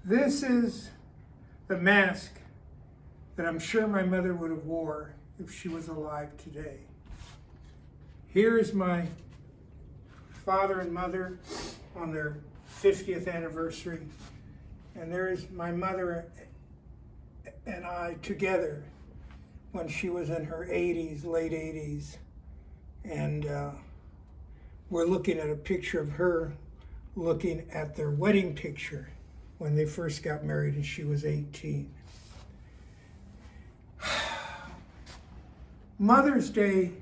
This is the mask that I'm sure my mother would have wore if she was alive today. Here is my father and mother on their 50th anniversary, and there is my mother and I together when she was in her 80s, late 80s, and we're looking at a picture of her looking at their wedding picture when they first got married and she was 18. Mother's Day,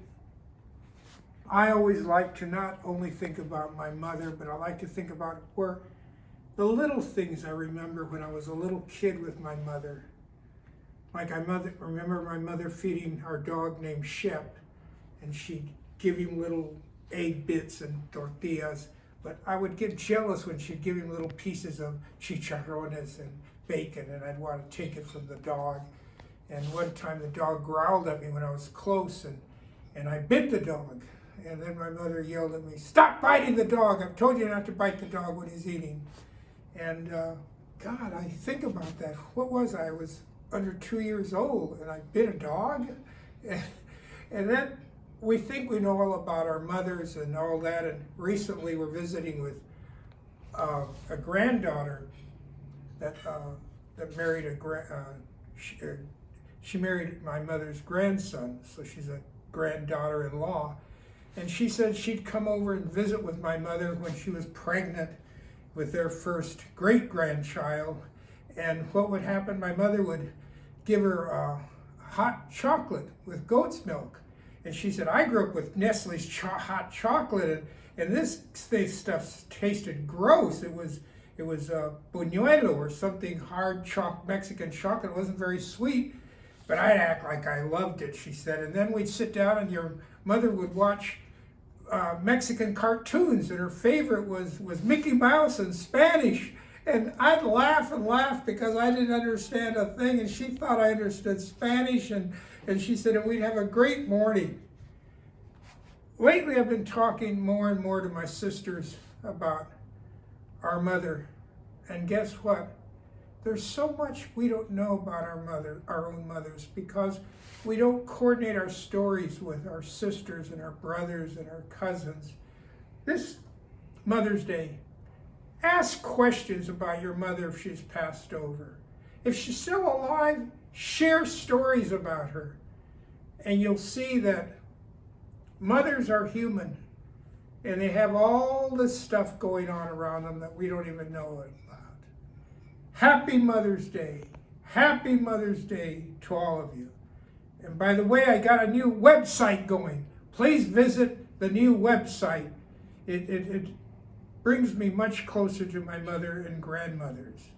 I always like to not only think about my mother, but I like to think about where the little things I remember when I was a little kid with my mother. Like remember my mother feeding our dog named Shep, and she'd give him little egg bits and tortillas, but I would get jealous when she'd give him little pieces of chicharrones and bacon, and I'd want to take it from the dog. And one time the dog growled at me when I was close, and I bit the dog. And then my mother yelled at me, "Stop biting the dog! I've told you not to bite the dog when he's eating." And God, I think about that. What was I? I was under 2 years old, and I bit a dog? And then we think we know all about our mothers and all that, and recently we're visiting with a granddaughter that married she married my mother's grandson, so she's a granddaughter-in-law. And she said she'd come over and visit with my mother when she was pregnant with their first great-grandchild. And what would happen, my mother would give her hot chocolate with goat's milk. And she said, I grew up with Nestle's hot chocolate, and this stuff tasted gross. It was buñuelo or something hard Mexican chocolate. It wasn't very sweet, but I'd act like I loved it, she said. And then we'd sit down and your mother would watch Mexican cartoons, and her favorite was Mickey Mouse in Spanish. And I'd laugh and laugh because I didn't understand a thing, and she thought I understood Spanish, and she said, and we'd have a great morning. Lately, I've been talking more and more to my sisters about our mother, and guess what? There's so much we don't know about our own mothers, because we don't coordinate our stories with our sisters and our brothers and our cousins. This Mother's Day, ask questions about your mother if she's passed over. If she's still alive, share stories about her. And you'll see that mothers are human, and they have all this stuff going on around them that we don't even know about. Happy Mother's Day. Happy Mother's Day to all of you. And by the way, I got a new website going. Please visit the new website. It brings me much closer to my mother and grandmothers.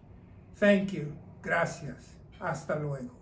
Thank you. Gracias. Hasta luego.